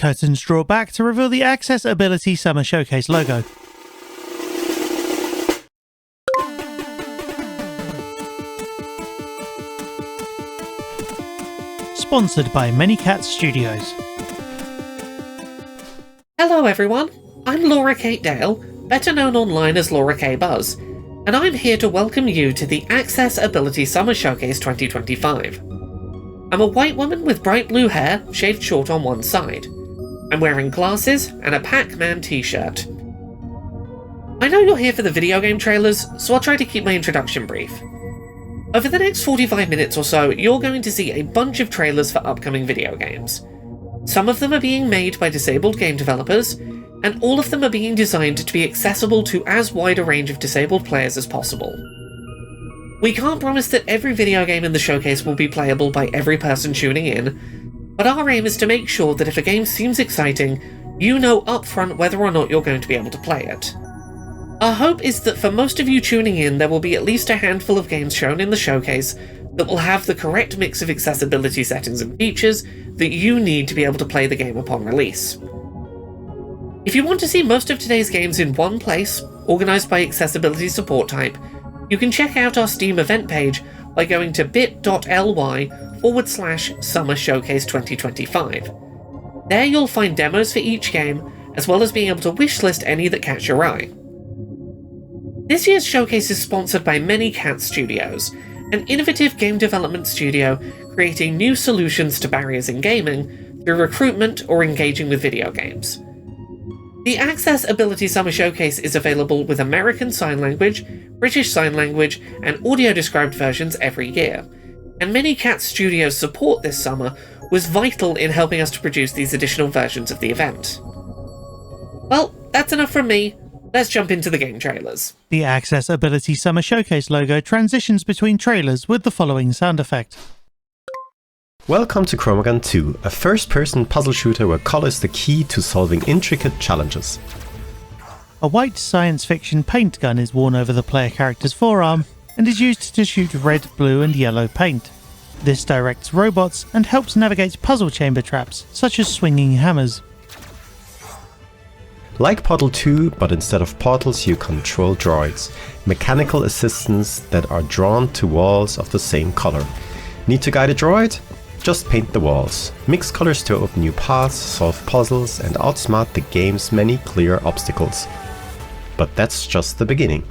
Curtains draw back to reveal the Accessibility Summer Showcase logo. Sponsored by Many Cats Studios. Hello everyone, I'm Laura Kate Dale, better known online as Laura K. Buzz, and I'm here to welcome you to the Accessibility Summer Showcase 2025. I'm a white woman with bright blue hair, shaved short on one side. I'm wearing glasses and a Pac-Man t-shirt. I know you're here for the video game trailers, so I'll try to keep my introduction brief. Over the next 45 minutes or so, you're going to see a bunch of trailers for upcoming video games. Some of them are being made by disabled game developers, and all of them are being designed to be accessible to as wide a range of disabled players as possible. We can't promise that every video game in the showcase will be playable by every person tuning in, but our aim is to make sure that if a game seems exciting, you know upfront whether or not you're going to be able to play it. Our hope is that for most of you tuning in, there will be at least a handful of games shown in the showcase that will have the correct mix of accessibility settings and features that you need to be able to play the game upon release. If you want to see most of today's games in one place, organised by accessibility support type, you can check out our Steam event page by going to bit.ly/Summer Showcase 2025. There you'll find demos for each game, as well as being able to wishlist any that catch your eye. This year's showcase is sponsored by Many Cats Studios, an innovative game development studio creating new solutions to barriers in gaming through recruitment or engaging with video games. The Accessibility Summer Showcase is available with American Sign Language, British Sign Language, and audio-described versions every year, and Many Cats Studios' support this summer was vital in helping us to produce these additional versions of the event. Well, that's enough from me. Let's jump into the game trailers. The Accessibility Summer Showcase logo transitions between trailers with the following sound effect. Welcome to ChromaGun 2, a first-person puzzle shooter where color is the key to solving intricate challenges. A white science fiction paint gun is worn over the player character's forearm and is used to shoot red, blue and yellow paint. This directs robots and helps navigate puzzle chamber traps, such as swinging hammers. Like Portal 2, but instead of portals you control droids, mechanical assistants that are drawn to walls of the same color. Need to guide a droid? Just paint the walls. Mix colors to open new paths, solve puzzles and outsmart the game's many clear obstacles. But that's just the beginning.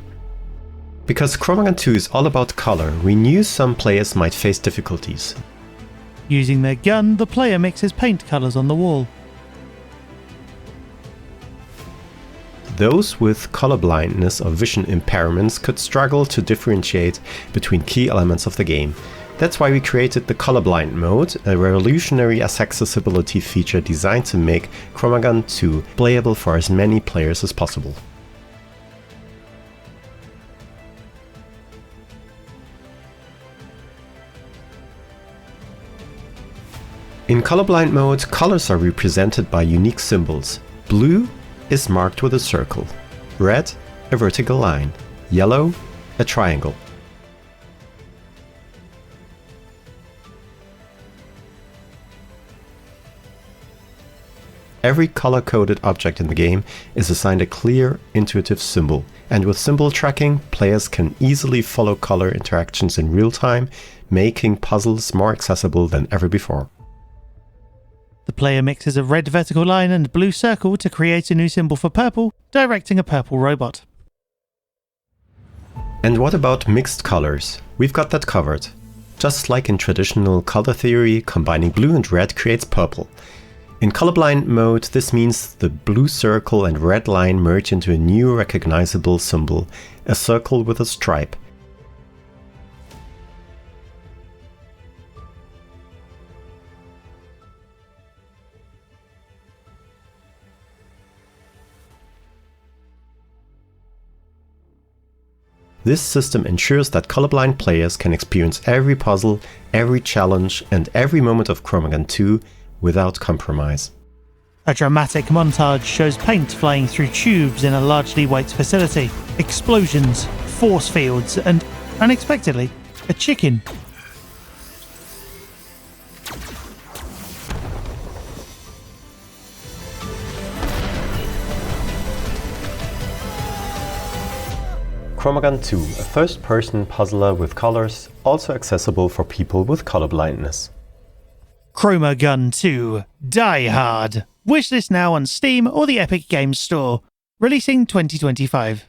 Because ChromaGun 2 is all about color, we knew some players might face difficulties. Using their gun, the player mixes paint colours on the wall. Those with colorblindness or vision impairments could struggle to differentiate between key elements of the game. That's why we created the Colorblind mode, a revolutionary accessibility feature designed to make ChromaGun 2 playable for as many players as possible. In Colorblind mode, colors are represented by unique symbols. Blue is marked with a circle, red a vertical line, yellow a triangle. Every color-coded object in the game is assigned a clear, intuitive symbol, and with symbol tracking, players can easily follow color interactions in real time, making puzzles more accessible than ever before. The player mixes a red vertical line and blue circle to create a new symbol for purple, directing a purple robot. And what about mixed colors? We've got that covered. Just like in traditional color theory, combining blue and red creates purple. In Colorblind mode, this means the blue circle and red line merge into a new recognizable symbol, a circle with a stripe. This system ensures that colorblind players can experience every puzzle, every challenge, and every moment of ChromaGun 2 without compromise. A dramatic montage shows paint flying through tubes in a largely white facility, explosions, force fields, and, unexpectedly, a chicken. ChromaGun 2, a first-person puzzler with colors, also accessible for people with color blindness. ChromaGun 2 Die Hard. Wishlist now on Steam or the Epic Games Store. Releasing 2025.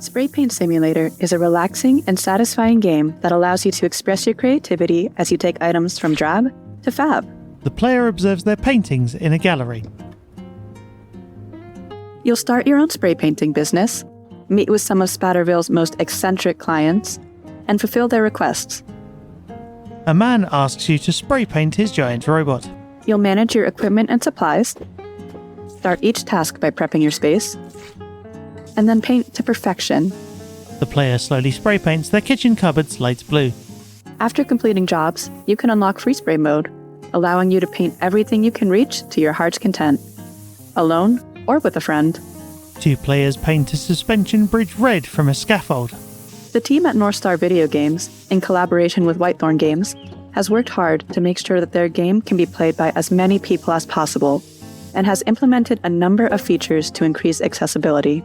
Spray Paint Simulator is a relaxing and satisfying game that allows you to express your creativity as you take items from drab to fab. The player observes their paintings in a gallery. You'll start your own spray painting business, meet with some of Spatterville's most eccentric clients, and fulfill their requests. A man asks you to spray paint his giant robot. You'll manage your equipment and supplies, start each task by prepping your space, and then paint to perfection. The player slowly spray paints their kitchen cupboards light blue. After completing jobs, you can unlock free spray mode, allowing you to paint everything you can reach to your heart's content, alone or with a friend. 2 players paint a suspension bridge red from a scaffold. The team at North Star Video Games, in collaboration with Whitethorn Games, has worked hard to make sure that their game can be played by as many people as possible, and has implemented a number of features to increase accessibility.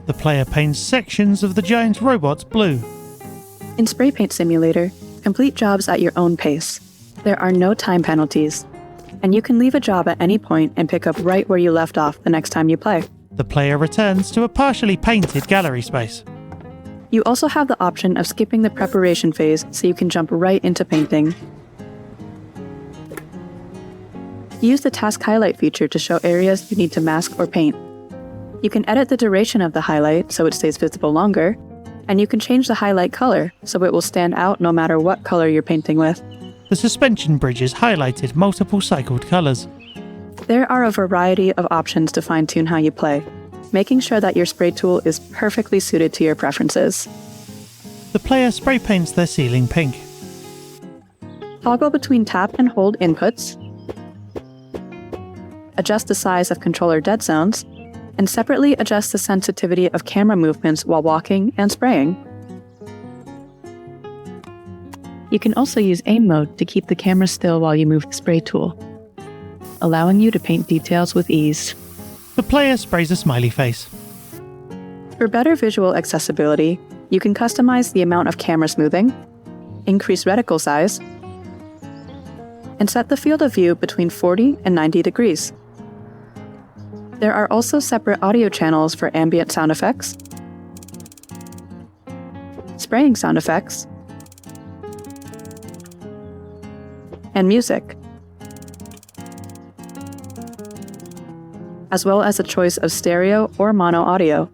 The player paints sections of the giant robot blue. In Spray Paint Simulator, complete jobs at your own pace. There are no time penalties, and you can leave a job at any point and pick up right where you left off the next time you play. The player returns to a partially painted gallery space. You also have the option of skipping the preparation phase so you can jump right into painting. Use the task highlight feature to show areas you need to mask or paint. You can edit the duration of the highlight so it stays visible longer, and you can change the highlight color so it will stand out no matter what color you're painting with. The suspension bridge is highlighted multiple cycled colours. There are a variety of options to fine-tune how you play, making sure that your spray tool is perfectly suited to your preferences. The player spray paints their ceiling pink. Toggle between tap and hold inputs, adjust the size of controller dead zones, and separately adjust the sensitivity of camera movements while walking and spraying. You can also use aim mode to keep the camera still while you move the spray tool, allowing you to paint details with ease. The player sprays a smiley face. For better visual accessibility, you can customize the amount of camera smoothing, increase reticle size, and set the field of view between 40 and 90 degrees. There are also separate audio channels for ambient sound effects, spraying sound effects, and music, as well as a choice of stereo or mono audio.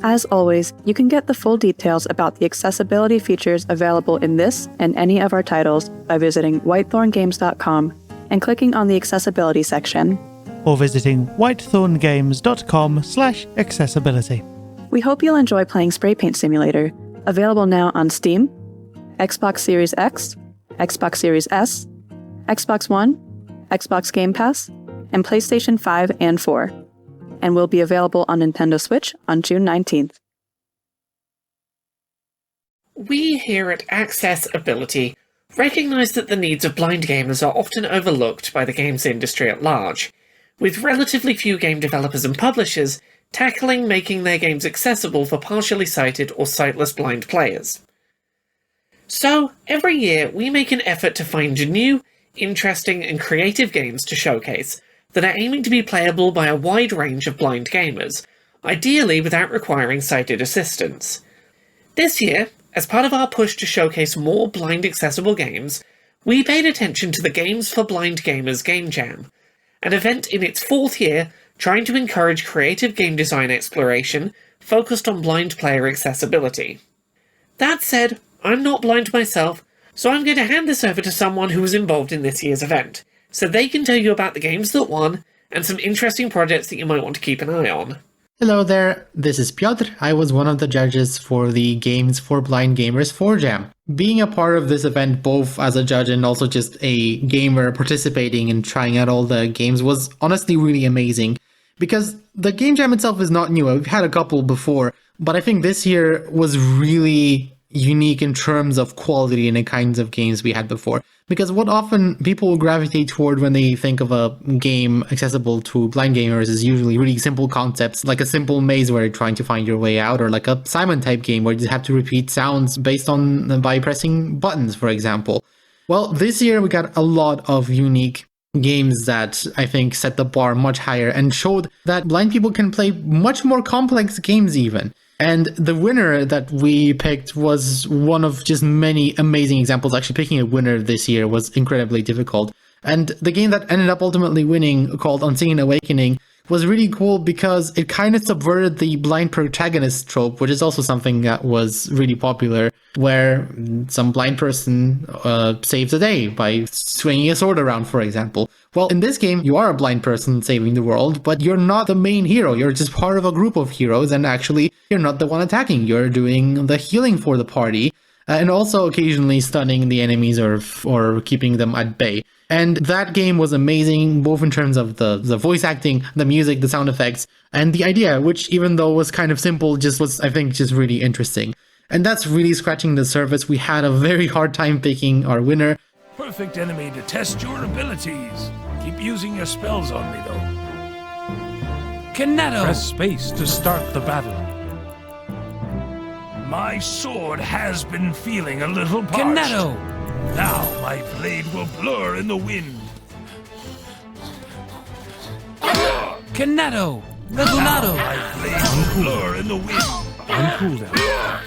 As always, you can get the full details about the accessibility features available in this and any of our titles by visiting whitethorngames.com and clicking on the accessibility section, or visiting whitethorngames.com/accessibility. We hope you'll enjoy playing Spray Paint Simulator, available now on Steam, Xbox Series X, Xbox Series S, Xbox One, Xbox Game Pass, and PlayStation 5 and 4, and will be available on Nintendo Switch on June 19th. We here at Accessibility recognise that the needs of blind gamers are often overlooked by the games industry at large, with relatively few game developers and publishers tackling making their games accessible for partially sighted or sightless blind players. So, every year we make an effort to find new, interesting and creative games to showcase that are aiming to be playable by a wide range of blind gamers, ideally without requiring sighted assistance. This year, as part of our push to showcase more blind accessible games, we paid attention to the Games for Blind Gamers Game Jam, an event in its 4th year trying to encourage creative game design exploration focused on blind player accessibility. That said, I'm not blind myself, so I'm going to hand this over to someone who was involved in this year's event, so they can tell you about the games that won and some interesting projects that you might want to keep an eye on. Hello there, this is Piotr. I was one of the judges for the Games for Blind Gamers 4 Jam. Being a part of this event, both as a judge and also just a gamer participating and trying out all the games, was honestly really amazing. Because the Game Jam itself is not new, we've had a couple before, but I think this year was really unique in terms of quality and the kinds of games we had before. Because what often people gravitate toward when they think of a game accessible to blind gamers is usually really simple concepts, like a simple maze where you're trying to find your way out, or like a Simon type game where you have to repeat sounds by pressing buttons, for example. Well, this year we got a lot of unique games that I think set the bar much higher and showed that blind people can play much more complex games even. And the winner that we picked was one of just many amazing examples. Actually, picking a winner this year was incredibly difficult. And the game that ended up ultimately winning, called Unseen Awakening, was really cool because it kind of subverted the blind protagonist trope, which is also something that was really popular, where some blind person saves the day by swinging a sword around, for example. Well, in this game, you are a blind person saving the world, but you're not the main hero. You're just part of a group of heroes, and actually, you're not the one attacking. You're doing the healing for the party, and also occasionally stunning the enemies or keeping them at bay. And that game was amazing, both in terms of the voice acting, the music, the sound effects, and the idea, which even though was kind of simple, just was, I think, just really interesting. And that's really scratching the surface. We had a very hard time picking our winner. Perfect enemy to test your abilities. Keep using your spells on me, though. Canetto! Press space to start the battle. My sword has been feeling a little parched. Canetto! Now my blade will blur in the wind. Canetto! Regunado! My blade will blur in the wind. On cooldown.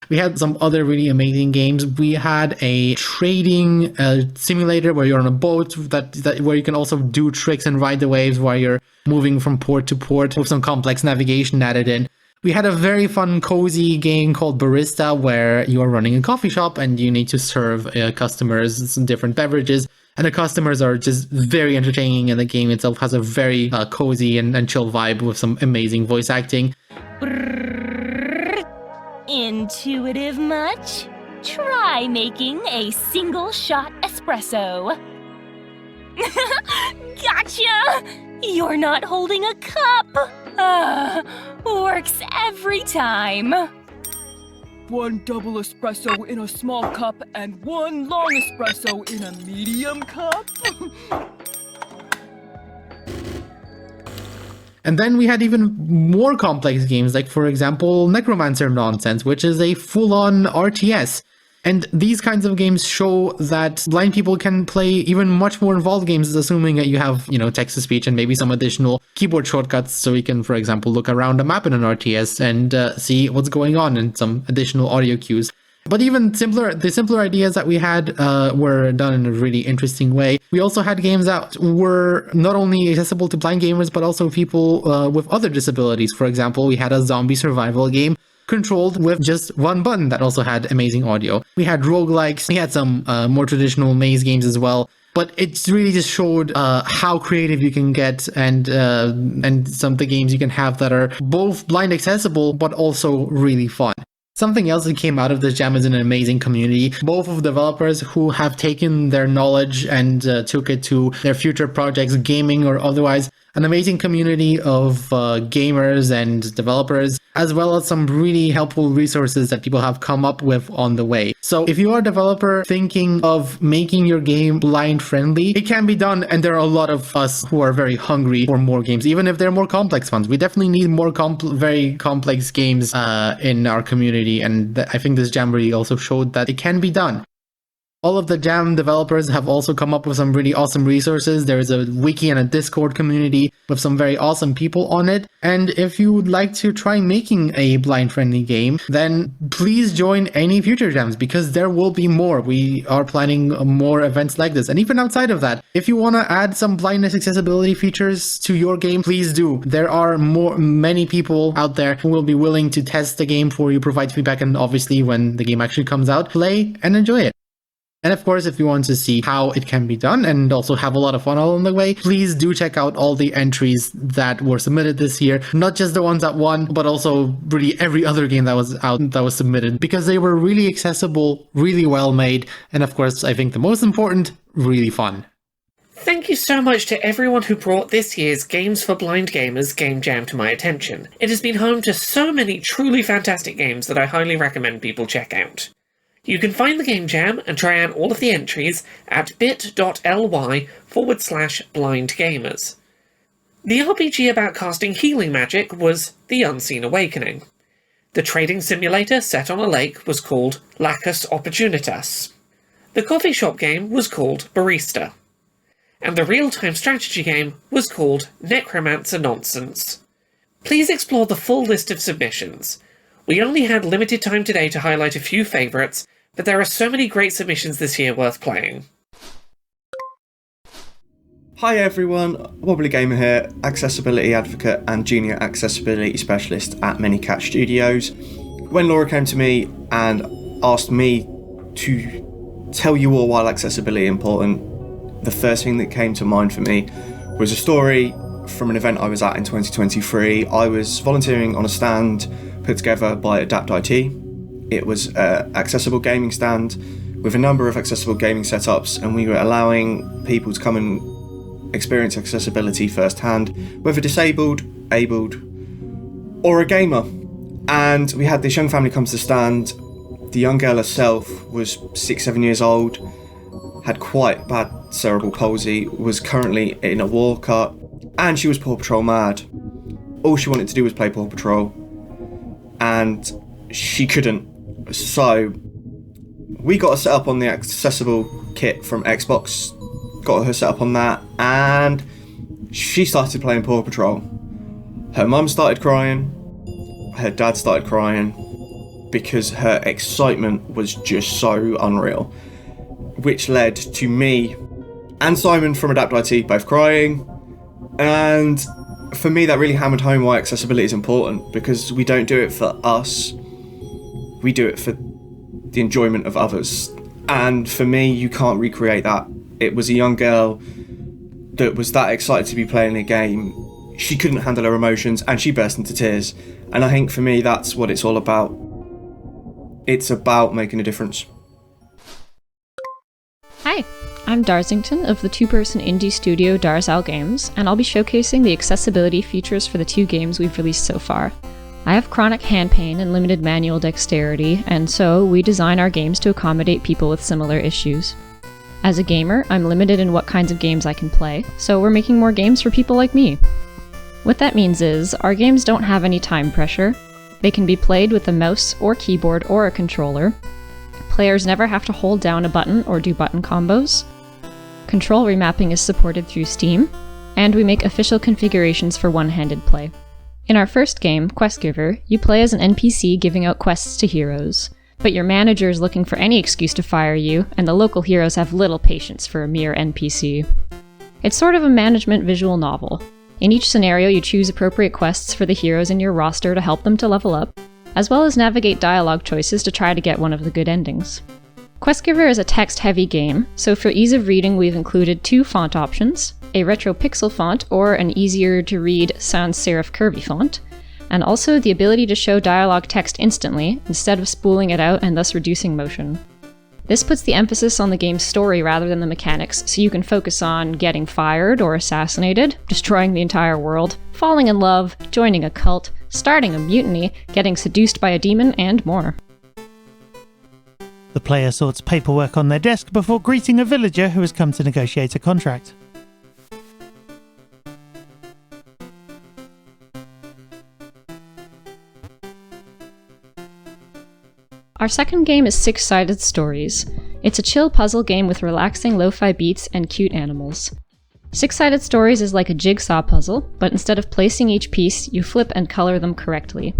We had some other really amazing games. We had a trading simulator where you're on a boat where you can also do tricks and ride the waves while you're moving from port to port with some complex navigation added in. We had a very fun, cozy game called Barista, where you are running a coffee shop and you need to serve customers some different beverages. And the customers are just very entertaining, and the game itself has a very cozy and chill vibe with some amazing voice acting. Intuitive much? Try making a single shot espresso. Gotcha! You're not holding a cup! Works every time. One double espresso in a small cup and one long espresso in a medium cup? And then we had even more complex games, like, for example, Necromancer Nonsense, which is a full-on RTS. And these kinds of games show that blind people can play even much more involved games, assuming that you have, text-to-speech and maybe some additional keyboard shortcuts, so you can, for example, look around a map in an RTS and see what's going on, and some additional audio cues. But even the simpler ideas that we had were done in a really interesting way. We also had games that were not only accessible to blind gamers, but also people with other disabilities. For example, we had a zombie survival game controlled with just one button that also had amazing audio. We had roguelikes, we had some more traditional maze games as well. But it's really just showed how creative you can get, and some of the games you can have that are both blind accessible, but also really fun. Something else that came out of this jam is an amazing community, both of developers who have taken their knowledge and took it to their future projects, gaming or otherwise. An amazing community of gamers and developers, as well as some really helpful resources that people have come up with on the way. So if you are a developer thinking of making your game blind friendly, it can be done, and there are a lot of us who are very hungry for more games, even if they're more complex ones. We definitely need more very complex games in our community, and I think this Jamboree also showed that it can be done. All of the Jam developers have also come up with some really awesome resources. There is a wiki and a Discord community with some very awesome people on it. And if you would like to try making a blind-friendly game, then please join any future Jams, because there will be more. We are planning more events like this. And even outside of that, if you want to add some blindness accessibility features to your game, please do. There are many people out there who will be willing to test the game for you, provide feedback, and obviously when the game actually comes out, play and enjoy it. And of course, if you want to see how it can be done and also have a lot of fun along the way, please do check out all the entries that were submitted this year. Not just the ones that won, but also really every other game that was out that was submitted, because they were really accessible, really well made, and of course, I think the most important, really fun. Thank you so much to everyone who brought this year's Games for Blind Gamers Game Jam to my attention. It has been home to so many truly fantastic games that I highly recommend people check out. You can find the Game Jam and try out all of the entries at bit.ly/blindgamers. The RPG about casting healing magic was The Unseen Awakening. The trading simulator set on a lake was called Lacus Opportunitas. The coffee shop game was called Barista. And the real-time strategy game was called Necromancer Nonsense. Please explore the full list of submissions. We only had limited time today to highlight a few favourites, but there are so many great submissions this year worth playing. Hi everyone, Wobbly Gamer here, accessibility advocate and junior accessibility specialist at Manycat Studios. When Laura came to me and asked me to tell you all why accessibility is important, the first thing that came to mind for me was a story from an event I was at in 2023. I was volunteering on a stand put together by Adapt IT. It was an accessible gaming stand with a number of accessible gaming setups, and we were allowing people to come and experience accessibility firsthand, whether disabled, abled, or a gamer. And we had this young family come to the stand. The young girl herself was 6-7 years old, had quite bad cerebral palsy, was currently in a walker, and she was Paw Patrol mad. All she wanted to do was play Paw Patrol, and she couldn't. So we got her set up on the accessible kit from Xbox, got her set up on that, and she started playing Paw Patrol. Her mum started crying, her dad started crying, because her excitement was just so unreal, which led to me and Simon from Adapt IT both crying. And for me, that really hammered home why accessibility is important, because we don't do it for us, we do it for the enjoyment of others. And for me, you can't recreate that. It was a young girl that was that excited to be playing a game. She couldn't handle her emotions and she burst into tears. And I think for me, that's what it's all about. It's about making a difference. Hi, I'm Darzington of the two-person indie studio Darzal Games, and I'll be showcasing the accessibility features for the 2 games we've released so far. I have chronic hand pain and limited manual dexterity, and so we design our games to accommodate people with similar issues. As a gamer, I'm limited in what kinds of games I can play, so we're making more games for people like me. What that means is, our games don't have any time pressure. They can be played with a mouse or keyboard or a controller. Players never have to hold down a button or do button combos. Control remapping is supported through Steam, and we make official configurations for one-handed play. In our first game, Quest Giver, you play as an NPC giving out quests to heroes, but your manager is looking for any excuse to fire you, and the local heroes have little patience for a mere NPC. It's sort of a management visual novel. In each scenario, you choose appropriate quests for the heroes in your roster to help them to level up, as well as navigate dialogue choices to try to get one of the good endings. Quest Giver is a text-heavy game, so for ease of reading we've included 2 font options, a retro pixel font or an easier-to-read sans serif curvy font, and also the ability to show dialogue text instantly instead of spooling it out and thus reducing motion. This puts the emphasis on the game's story rather than the mechanics, so you can focus on getting fired or assassinated, destroying the entire world, falling in love, joining a cult, starting a mutiny, getting seduced by a demon, and more. The player sorts paperwork on their desk before greeting a villager who has come to negotiate a contract. Our second game is Six-Sided Stories. It's a chill puzzle game with relaxing lo-fi beats and cute animals. Six-Sided Stories is like a jigsaw puzzle, but instead of placing each piece, you flip and color them correctly.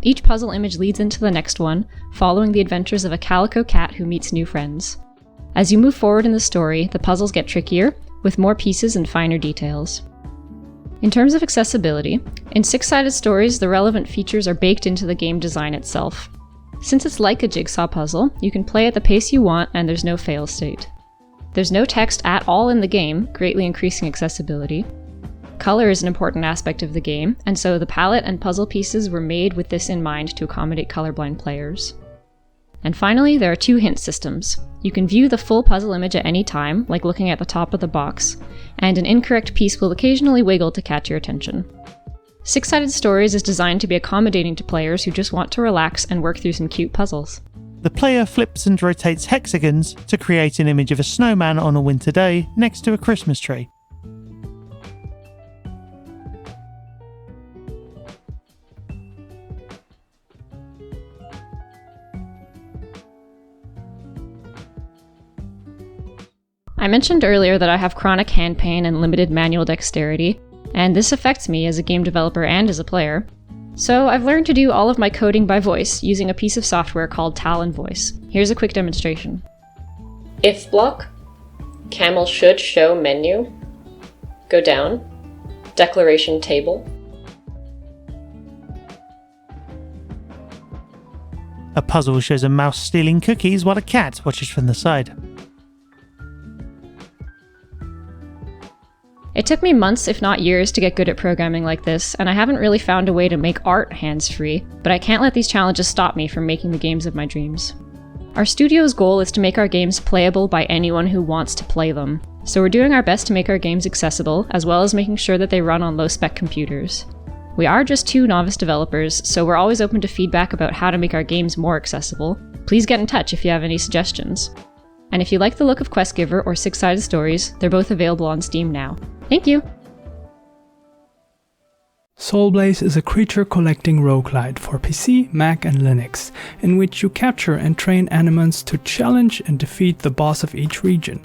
Each puzzle image leads into the next one, following the adventures of a calico cat who meets new friends. As you move forward in the story, the puzzles get trickier, with more pieces and finer details. In terms of accessibility, in Six-Sided Stories, the relevant features are baked into the game design itself. Since it's like a jigsaw puzzle, you can play at the pace you want and there's no fail state. There's no text at all in the game, greatly increasing accessibility. Color is an important aspect of the game, and so the palette and puzzle pieces were made with this in mind to accommodate colorblind players. And finally, there are 2 hint systems. You can view the full puzzle image at any time, like looking at the top of the box, and an incorrect piece will occasionally wiggle to catch your attention. Six-Sided Stories is designed to be accommodating to players who just want to relax and work through some cute puzzles. The player flips and rotates hexagons to create an image of a snowman on a winter day next to a Christmas tree. I mentioned earlier that I have chronic hand pain and limited manual dexterity, and this affects me as a game developer and as a player. So I've learned to do all of my coding by voice using a piece of software called Talon Voice. Here's a quick demonstration. If block, camel should show menu, go down, declaration table. A puzzle shows a mouse stealing cookies while a cat watches from the side. It took me months, if not years, to get good at programming like this, and I haven't really found a way to make art hands-free, but I can't let these challenges stop me from making the games of my dreams. Our studio's goal is to make our games playable by anyone who wants to play them, so we're doing our best to make our games accessible, as well as making sure that they run on low-spec computers. We are just 2 novice developers, so we're always open to feedback about how to make our games more accessible. Please get in touch if you have any suggestions. And if you like the look of Questgiver or Six-Sided Stories, they're both available on Steam now. Thank you! Soulblaze is a creature-collecting roguelite for PC, Mac and Linux, in which you capture and train animals to challenge and defeat the boss of each region.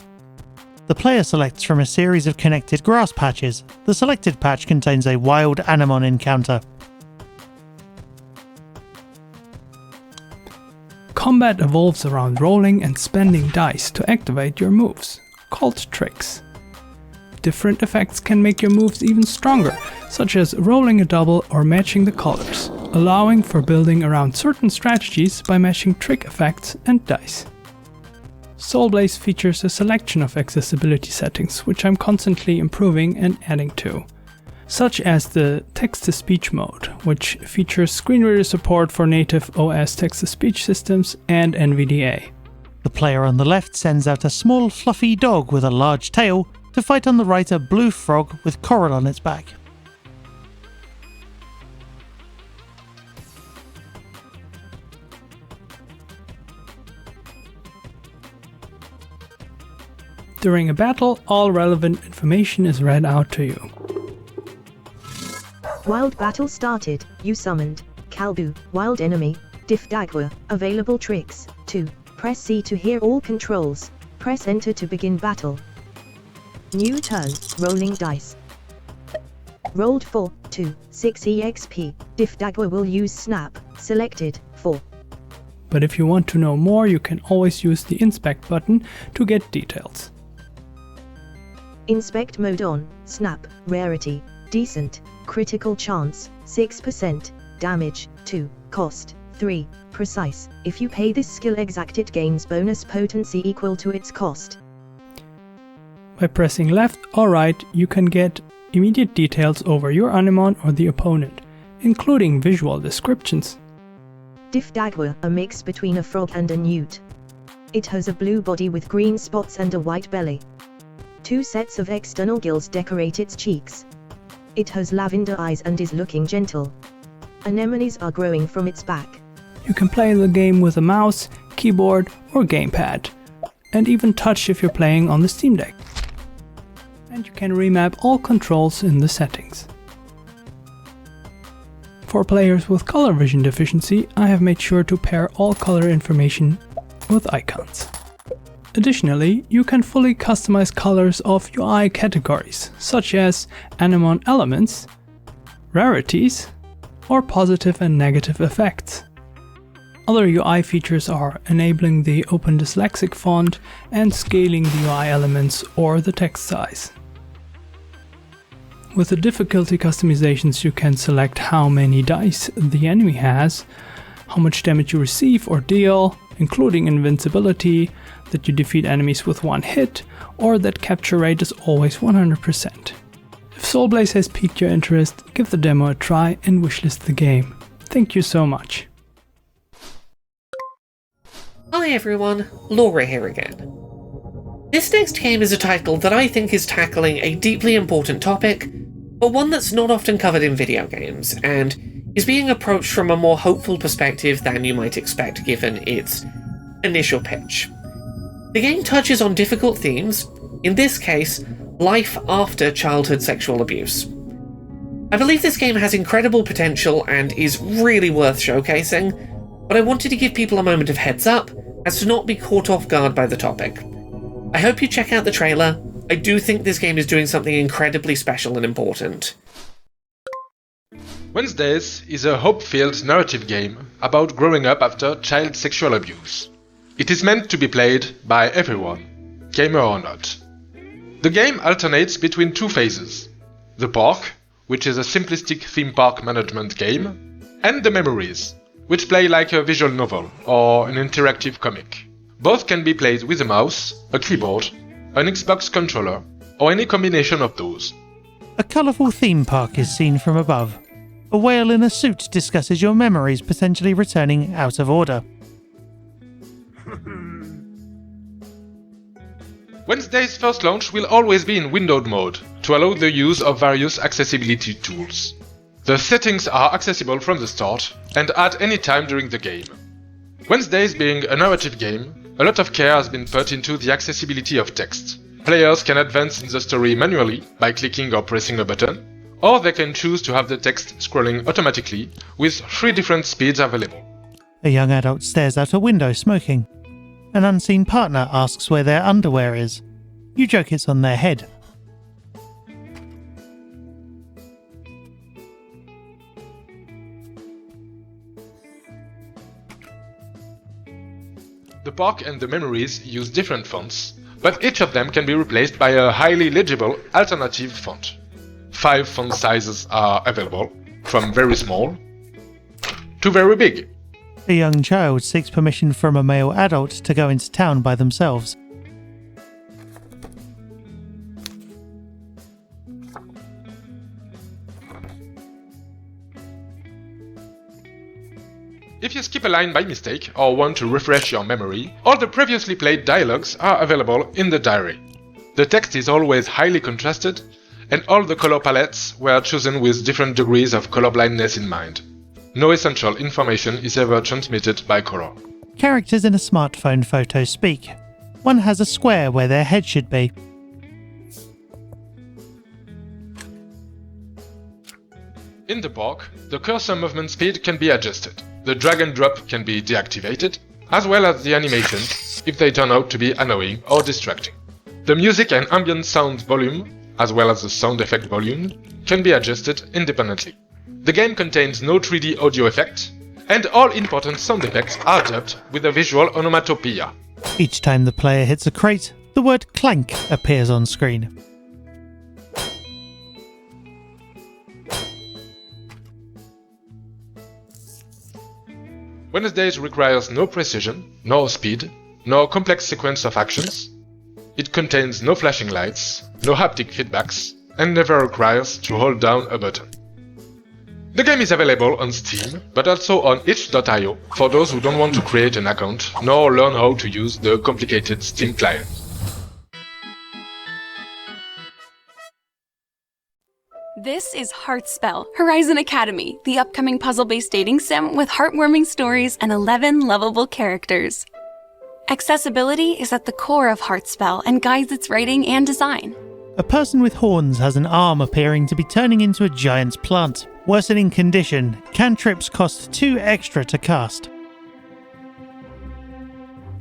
The player selects from a series of connected grass patches. The selected patch contains a wild Anemon encounter. Combat evolves around rolling and spending dice to activate your moves, called tricks. Different effects can make your moves even stronger, such as rolling a double or matching the colors, allowing for building around certain strategies by matching trick effects and dice. Soulblaze features a selection of accessibility settings, which I'm constantly improving and adding to, such as the text-to-speech mode, which features screen reader support for native OS text-to-speech systems and NVDA. The player on the left sends out a small fluffy dog with a large tail to fight on the right a blue frog with coral on its back. During a battle, all relevant information is read out to you. Wild battle started. You summoned Kalbu, wild enemy, Difdagwa. Available tricks: 2. Press C to hear all controls. Press enter to begin battle. New turn, rolling dice. Rolled 4, 2, 6 EXP. Difdagwa will use snap. Selected, 4. But if you want to know more, you can always use the inspect button to get details. Inspect mode on. Snap, rarity, decent, critical chance, 6%, damage, 2, cost, 3, precise. If you pay this skill exact, it gains bonus potency equal to its cost. By pressing left or right, you can get immediate details over your Anemon or the opponent, including visual descriptions. Difdagwa, a mix between a frog and a newt. It has a blue body with green spots and a white belly. 2 sets of external gills decorate its cheeks. It has lavender eyes and is looking gentle. Anemones are growing from its back. You can play the game with a mouse, keyboard or gamepad, and even touch if you're playing on the Steam Deck. And you can remap all controls in the settings. For players with color vision deficiency, I have made sure to pair all color information with icons. Additionally, you can fully customize colors of UI categories, such as Anemon elements, rarities, or positive and negative effects. Other UI features are enabling the Open Dyslexic font and scaling the UI elements or the text size. With the difficulty customizations, you can select how many dice the enemy has, how much damage you receive or deal, including invincibility, that you defeat enemies with 1 hit, or that capture rate is always 100%. If Soulblaze has piqued your interest, give the demo a try and wishlist the game. Thank you so much. Hi everyone, Laura here again. This next game is a title that I think is tackling a deeply important topic, but one that's not often covered in video games, and is being approached from a more hopeful perspective than you might expect given its initial pitch. The game touches on difficult themes, in this case, life after childhood sexual abuse. I believe this game has incredible potential and is really worth showcasing, but I wanted to give people a moment of heads up as to not be caught off guard by the topic. I hope you check out the trailer. I do think this game is doing something incredibly special and important. Wednesdays is a hope-filled narrative game about growing up after child sexual abuse. It is meant to be played by everyone, gamer or not. The game alternates between two phases: the park, which is a simplistic theme park management game, and the memories, which play like a visual novel or an interactive comic. Both can be played with a mouse, a keyboard, an Xbox controller, or any combination of those. A colourful theme park is seen from above. A whale in a suit discusses your memories potentially returning out of order. Wednesday's first launch will always be in windowed mode, to allow the use of various accessibility tools. The settings are accessible from the start, and at any time during the game. Wednesdays being a narrative game, a lot of care has been put into the accessibility of text. Players can advance in the story manually by clicking or pressing a button, or they can choose to have the text scrolling automatically with 3 different speeds available. A young adult stares out a window smoking. An unseen partner asks where their underwear is. You joke it's on their head. The park and the memories use different fonts, but each of them can be replaced by a highly legible alternative font. 5 font sizes are available, from very small to very big. A young child seeks permission from a male adult to go into town by themselves. If you skip a line by mistake or want to refresh your memory, all the previously played dialogues are available in the diary. The text is always highly contrasted, and all the color palettes were chosen with different degrees of colorblindness in mind. No essential information is ever transmitted by color. Characters in a smartphone photo speak. One has a square where their head should be. In the park, the cursor movement speed can be adjusted. The drag and drop can be deactivated, as well as the animations if they turn out to be annoying or distracting. The music and ambient sound volume, as well as the sound effect volume, can be adjusted independently. The game contains no 3D audio effect, and all important sound effects are dubbed with a visual onomatopoeia. Each time the player hits a crate, the word clank appears on screen. Wednesdays requires no precision, nor speed, nor complex sequence of actions. It contains no flashing lights, no haptic feedbacks, and never requires to hold down a button. The game is available on Steam, but also on itch.io for those who don't want to create an account nor learn how to use the complicated Steam client. This is Heartspell, Horizon Academy, the upcoming puzzle-based dating sim with heartwarming stories and 11 lovable characters. Accessibility is at the core of Heartspell and guides its writing and design. A person with horns has an arm appearing to be turning into a giant plant. Worsening condition, cantrips cost 2 extra to cast.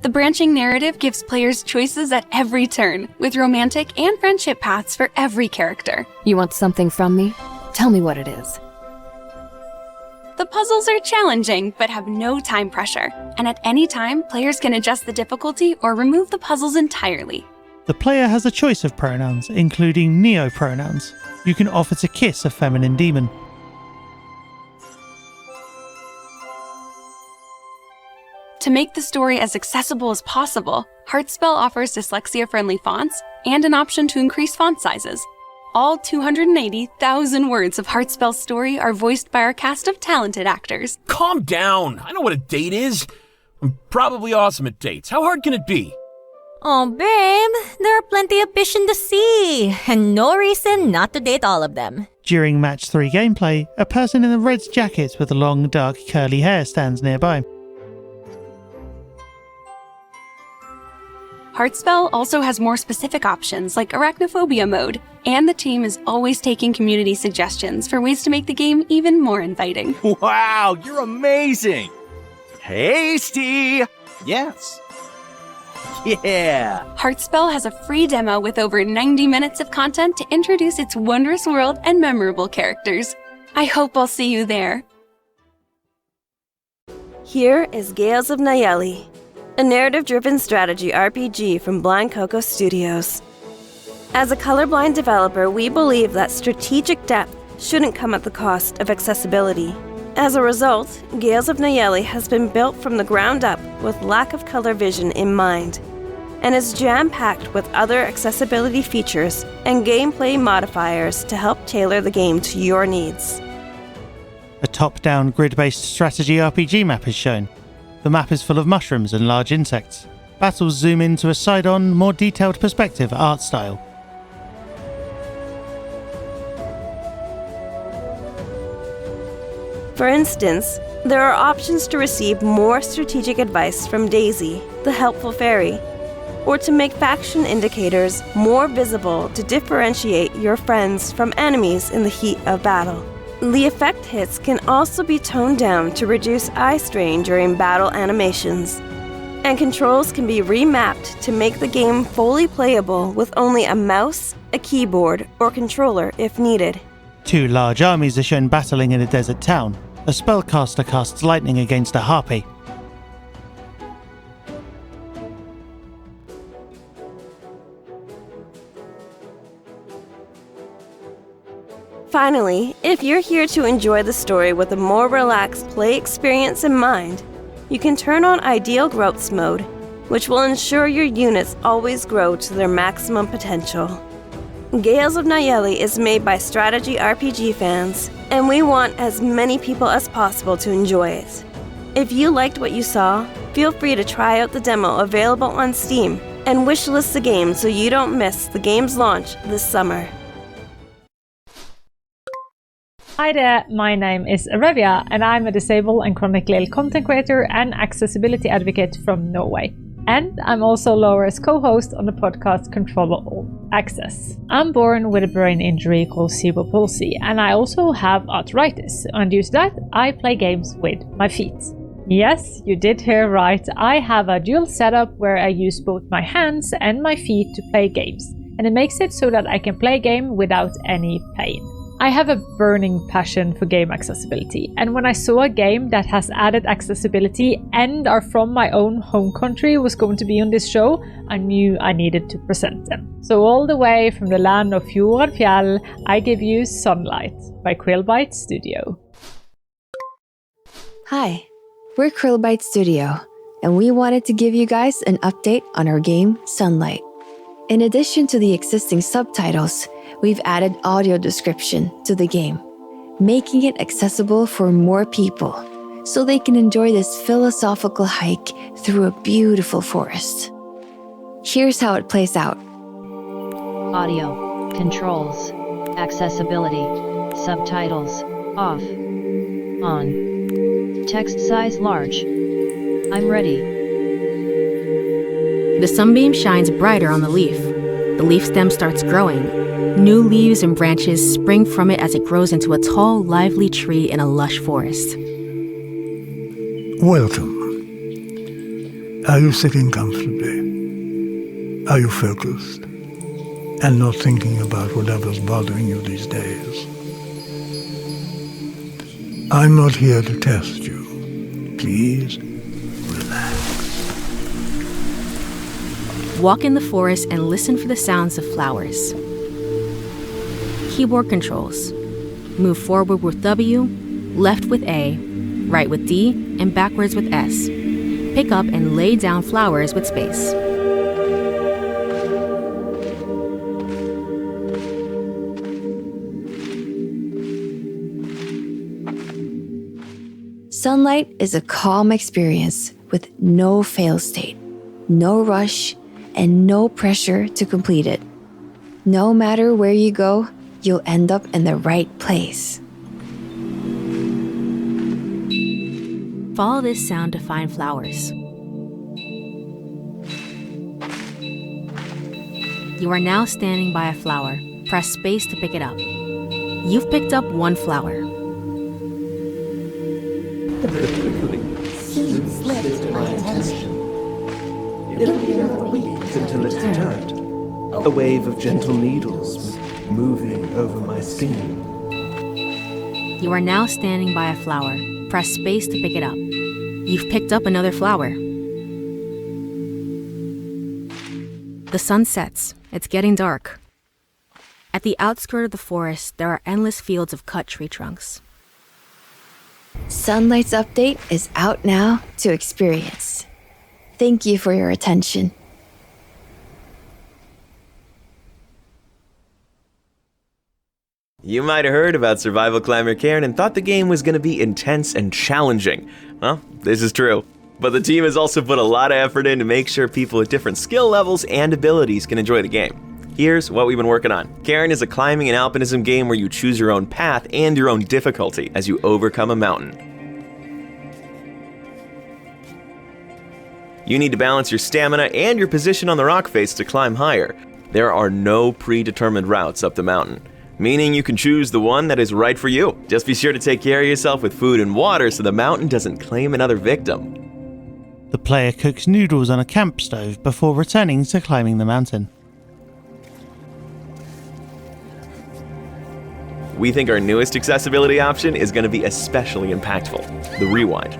The branching narrative gives players choices at every turn, with romantic and friendship paths for every character. You want something from me? Tell me what it is. The puzzles are challenging, but have no time pressure, and at any time, players can adjust the difficulty or remove the puzzles entirely. The player has a choice of pronouns, including neo-pronouns. You can offer to kiss a feminine demon. To make the story as accessible as possible, Heartspell offers dyslexia-friendly fonts and an option to increase font sizes. All 280,000 words of Heartspell's story are voiced by our cast of talented actors. Calm down! I know what a date is! I'm probably awesome at dates. How hard can it be? Oh, babe, there are plenty of fish in the sea, and no reason not to date all of them. During Match 3 gameplay, a person in a red jacket with long, dark, curly hair stands nearby. Heartspell also has more specific options like arachnophobia mode, and the team is always taking community suggestions for ways to make the game even more inviting. Wow, you're amazing! Tasty! Yes. Yeah! Heartspell has a free demo with over 90 minutes of content to introduce its wondrous world and memorable characters. I hope I'll see you there. Here is Gales of Naelli, a narrative-driven strategy RPG from Blind Cocoa Studios. As a colorblind developer, we believe that strategic depth shouldn't come at the cost of accessibility. As a result, Gales of Naelli has been built from the ground up with lack of color vision in mind, and is jam-packed with other accessibility features and gameplay modifiers to help tailor the game to your needs. A top-down grid-based strategy RPG map is shown. The map is full of mushrooms and large insects. Battles zoom into a side-on, more detailed perspective art style. For instance, there are options to receive more strategic advice from Daisy, the helpful fairy, or to make faction indicators more visible to differentiate your friends from enemies in the heat of battle. The effect hits can also be toned down to reduce eye strain during battle animations, and controls can be remapped to make the game fully playable with only a mouse, a keyboard, or controller if needed. 2 large armies are shown battling in a desert town. A spellcaster casts lightning against a harpy. Finally, if you're here to enjoy the story with a more relaxed play experience in mind, you can turn on Ideal Growth Mode, which will ensure your units always grow to their maximum potential. Gales of Naelli is made by strategy RPG fans, and we want as many people as possible to enjoy it. If you liked what you saw, feel free to try out the demo available on Steam and wishlist the game so you don't miss the game's launch this summer. Hi there, my name is Arevia, and I'm a disabled and chronically ill content creator and accessibility advocate from Norway. And I'm also Laura's co-host on the podcast Control All Access. I'm born with a brain injury called cerebral palsy, and I also have arthritis, and due to that, I play games with my feet. Yes, you did hear right, I have a dual setup where I use both my hands and my feet to play games, and it makes it so that I can play a game without any pain. I have a burning passion for game accessibility, and when I saw a game that has added accessibility and are from my own home country was going to be on this show, I knew I needed to present them. So all the way from the land of Fjord and Fjell, I give you Sunlight by Krillbite Studio. Hi, we're Krillbite Studio, and we wanted to give you guys an update on our game, Sunlight. In addition to the existing subtitles, we've added audio description to the game, making it accessible for more people, so they can enjoy this philosophical hike through a beautiful forest. Here's how it plays out. Audio, controls, accessibility, subtitles, off, on, text size large. I'm ready. The sunbeam shines brighter on the leaf. The leaf stem starts growing. New leaves and branches spring from it as it grows into a tall, lively tree in a lush forest. Welcome. Are you sitting comfortably? Are you focused? And not thinking about whatever's bothering you these days? I'm not here to test you. Please, relax. Walk in the forest and listen for the sounds of flowers. Keyboard controls. Move forward with W, left with A, right with D, and backwards with S. Pick up and lay down flowers with space. Sunlight is a calm experience with no fail state, no rush, and no pressure to complete it. No matter where you go, you'll end up in the right place. Follow this sound to find flowers. You are now standing by a flower. Press space to pick it up. You've picked up one flower. Slipped my attention. It'll be another week until it's turned. A wave of gentle needles moving over my skin. You are now standing by a flower. Press space to pick it up. You've picked up another flower. The sun sets. It's getting dark. At the outskirts of the forest, there are endless fields of cut tree trunks. Sunlight's update is out now to experience. Thank you for your attention. You might have heard about Survival Climber Cairn and thought the game was going to be intense and challenging. Well, this is true. But the team has also put a lot of effort in to make sure people with different skill levels and abilities can enjoy the game. Here's what we've been working on. Cairn is a climbing and alpinism game where you choose your own path and your own difficulty as you overcome a mountain. You need to balance your stamina and your position on the rock face to climb higher. There are no predetermined routes up the mountain, meaning you can choose the one that is right for you. Just be sure to take care of yourself with food and water so the mountain doesn't claim another victim. The player cooks noodles on a camp stove before returning to climbing the mountain. We think our newest accessibility option is going to be especially impactful, the rewind.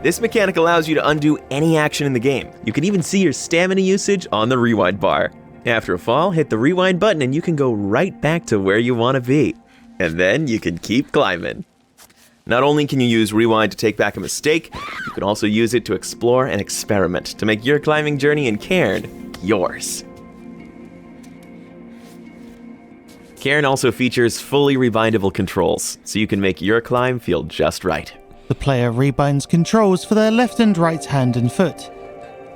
This mechanic allows you to undo any action in the game. You can even see your stamina usage on the rewind bar. After a fall, hit the rewind button and you can go right back to where you want to be. And then you can keep climbing. Not only can you use rewind to take back a mistake, you can also use it to explore and experiment to make your climbing journey in Cairn yours. Cairn also features fully rebindable controls, so you can make your climb feel just right. The player rebinds controls for their left and right hand and foot.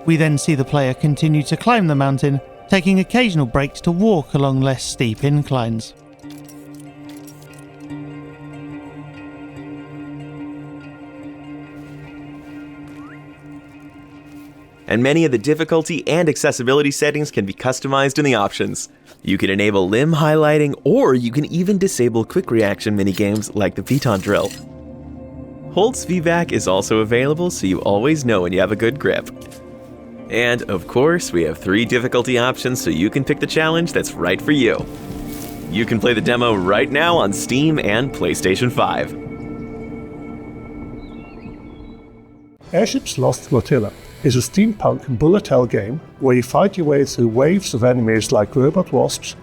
We then see the player continue to climb the mountain, taking occasional breaks to walk along less steep inclines. And many of the difficulty and accessibility settings can be customized in the options. You can enable limb highlighting, or you can even disable quick reaction minigames like the piton drill. Holt's feedback is also available, so you always know when you have a good grip. And of course, we have 3 difficulty options so you can pick the challenge that's right for you. You can play the demo right now on Steam and PlayStation 5. Airships Lost Flotilla is a steampunk bullet hell game where you fight your way through waves of enemies like robot wasps,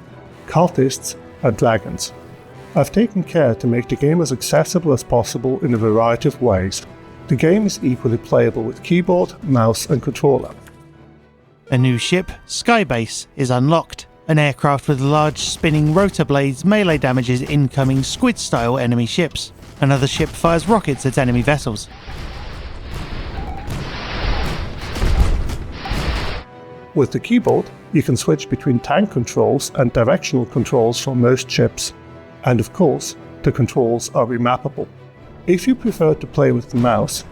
cultists, and dragons. I've taken care to make the game as accessible as possible in a variety of ways. The game is equally playable with keyboard, mouse, and controller. A new ship, Skybase, is unlocked. An aircraft with large spinning rotor blades melee damages incoming squid-style enemy ships. Another ship fires rockets at enemy vessels. With the keyboard, you can switch between tank controls and directional controls for most ships. And of course, the controls are remappable. If you prefer to play with the mouse,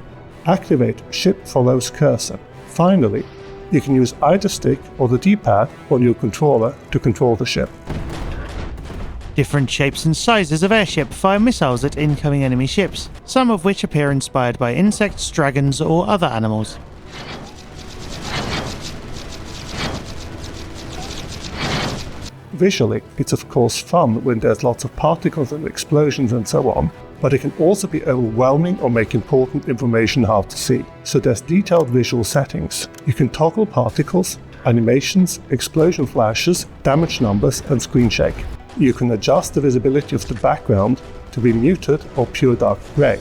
activate Ship Follows Cursor. Finally, you can use either stick or the D-pad on your controller to control the ship. Different shapes and sizes of airship fire missiles at incoming enemy ships, some of which appear inspired by insects, dragons, or other animals. Visually, it's of course fun when there's lots of particles and explosions and so on, but it can also be overwhelming or make important information hard to see. So there's detailed visual settings. You can toggle particles, animations, explosion flashes, damage numbers, and screen shake. You can adjust the visibility of the background to be muted or pure dark grey.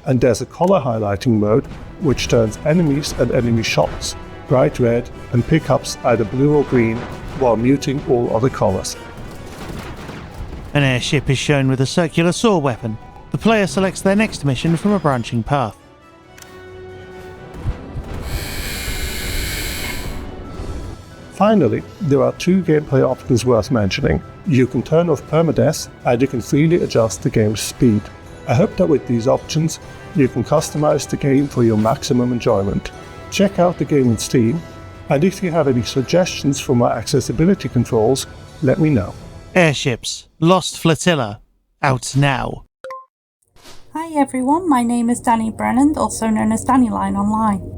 And there's a color highlighting mode which turns enemies and enemy shots bright red and pickups either blue or green, while muting all other colors. An airship is shown with a circular saw weapon. The player selects their next mission from a branching path. Finally, there are 2 gameplay options worth mentioning. You can turn off permadeath, and you can freely adjust the game's speed. I hope that with these options, you can customize the game for your maximum enjoyment. Check out the game on Steam, and if you have any suggestions for my accessibility controls, let me know. Airships, Lost Flotilla, out now. Hi everyone, my name is Danny Brennan, also known as Dannyline online.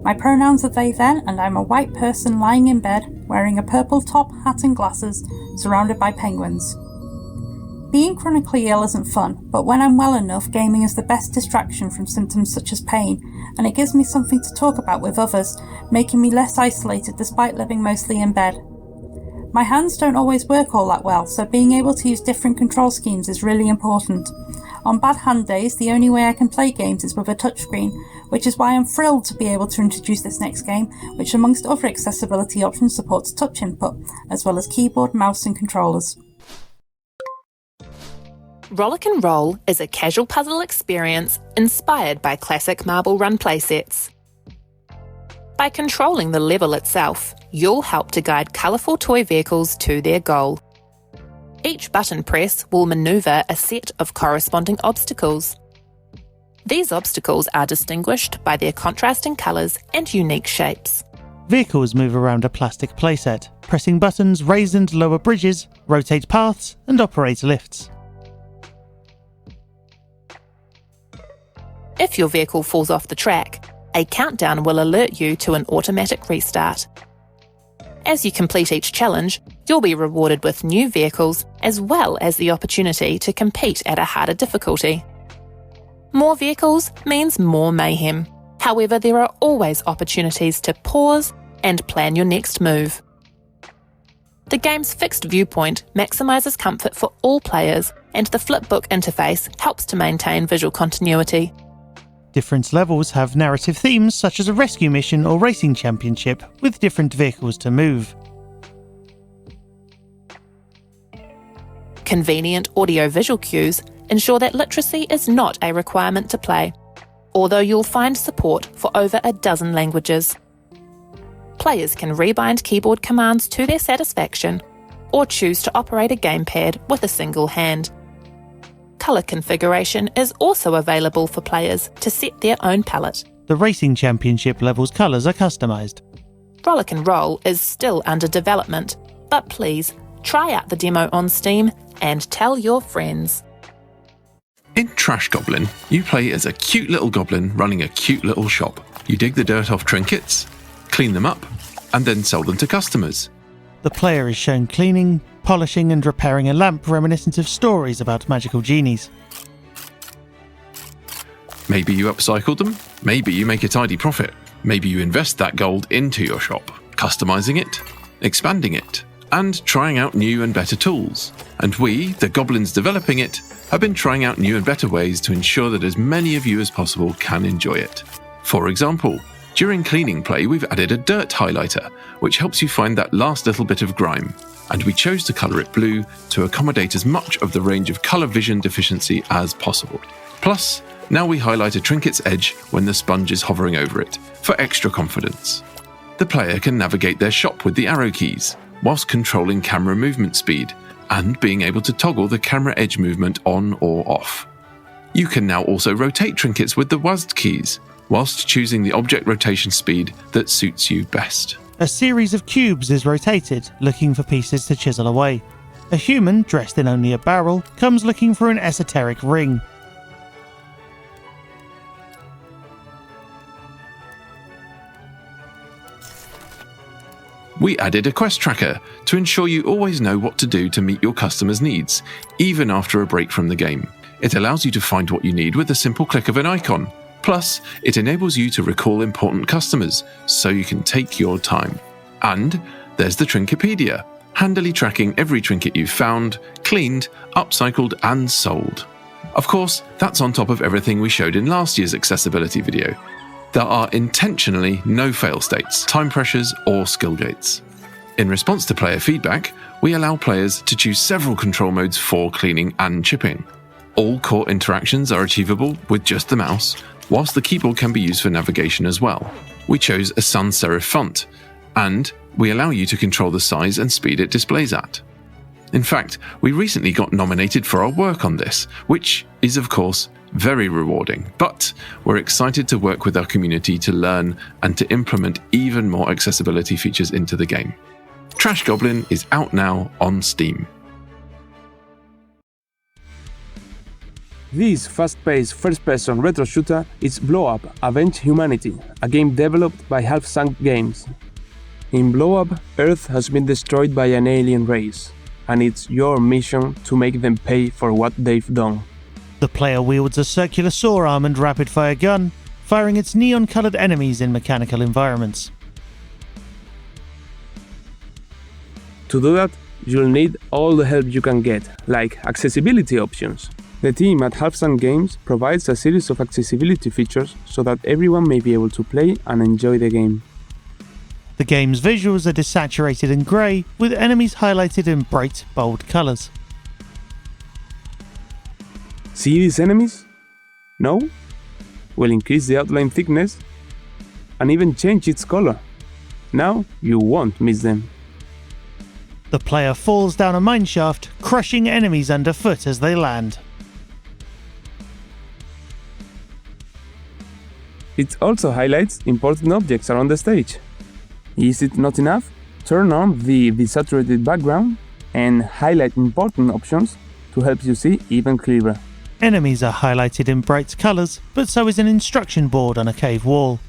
My pronouns are they them, and I'm a white person lying in bed, wearing a purple top, hat and glasses, surrounded by penguins. Being chronically ill isn't fun, but when I'm well enough, gaming is the best distraction from symptoms such as pain, and it gives me something to talk about with others, making me less isolated despite living mostly in bed. My hands don't always work all that well, so being able to use different control schemes is really important. On bad hand days, the only way I can play games is with a touchscreen, which is why I'm thrilled to be able to introduce this next game, which amongst other accessibility options supports touch input, as well as keyboard, mouse and controllers. Rollick and Roll is a casual puzzle experience inspired by classic Marble Run playsets. By controlling the level itself, you'll help to guide colourful toy vehicles to their goal. Each button press will manoeuvre a set of corresponding obstacles. These obstacles are distinguished by their contrasting colours and unique shapes. Vehicles move around a plastic playset, pressing buttons raise and lower bridges, rotate paths, and operate lifts. If your vehicle falls off the track, a countdown will alert you to an automatic restart. As you complete each challenge, you'll be rewarded with new vehicles as well as the opportunity to compete at a harder difficulty. More vehicles means more mayhem. However, there are always opportunities to pause and plan your next move. The game's fixed viewpoint maximises comfort for all players, and the flipbook interface helps to maintain visual continuity. Different levels have narrative themes such as a rescue mission or racing championship with different vehicles to move. Convenient audio-visual cues ensure that literacy is not a requirement to play, although you'll find support for over a dozen languages. Players can rebind keyboard commands to their satisfaction, or choose to operate a gamepad with a single hand. Colour configuration is also available for players to set their own palette. The racing championship level's colours are customised. Rollick and Roll is still under development, but please try out the demo on Steam and tell your friends. In Trash Goblin, you play as a cute little goblin running a cute little shop. You dig the dirt off trinkets, clean them up, and then sell them to customers. The player is shown cleaning, polishing and repairing a lamp reminiscent of stories about magical genies. Maybe you upcycle them, maybe you make a tidy profit, maybe you invest that gold into your shop, customising it, expanding it, and trying out new and better tools. And we, the goblins developing it, have been trying out new and better ways to ensure that as many of you as possible can enjoy it. For example, during cleaning play we've added a dirt highlighter, which helps you find that last little bit of grime, and we chose to colour it blue to accommodate as much of the range of colour vision deficiency as possible. Plus, now we highlight a trinket's edge when the sponge is hovering over it, for extra confidence. The player can navigate their shop with the arrow keys, whilst controlling camera movement speed, and being able to toggle the camera edge movement on or off. You can now also rotate trinkets with the WASD keys, whilst choosing the object rotation speed that suits you best. A series of cubes is rotated, looking for pieces to chisel away. A human, dressed in only a barrel, comes looking for an esoteric ring. We added a quest tracker to ensure you always know what to do to meet your customers' needs, even after a break from the game. It allows you to find what you need with a simple click of an icon. Plus, it enables you to recall important customers, so you can take your time. And there's the Trinkepedia, handily tracking every trinket you've found, cleaned, upcycled and sold. Of course, that's on top of everything we showed in last year's accessibility video. There are intentionally no fail states, time pressures or skill gates. In response to player feedback, we allow players to choose several control modes for cleaning and chipping. All core interactions are achievable with just the mouse, whilst the keyboard can be used for navigation as well. We chose a sans serif font, And we allow you to control the size and speed it displays at. In fact, we recently got nominated for our work on this, which is of course very rewarding, but we're excited to work with our community to learn and to implement even more accessibility features into the game. Trash Goblin is out now on Steam. This fast-paced first-person retro shooter is Blowup, Avenge Humanity, a game developed by Half-Sunk Games. In Blowup, Earth has been destroyed by an alien race, and it's your mission to make them pay for what they've done. The player wields a circular saw-arm and rapid-fire gun, firing its neon-coloured enemies in mechanical environments. To do that, you'll need all the help you can get, like accessibility options. The team at Half-Sunk Games provides a series of accessibility features so that everyone may be able to play and enjoy the game. The game's visuals are desaturated and grey, with enemies highlighted in bright, bold colours. See these enemies? No? We'll increase the outline thickness and even change its color. Now you won't miss them. The player falls down a mineshaft, crushing enemies underfoot as they land. It also highlights important objects around the stage. Is it not enough? Turn on the desaturated background and highlight important options to help you see even clearer. Enemies are highlighted in bright colours, but so is an instruction board on a cave wall.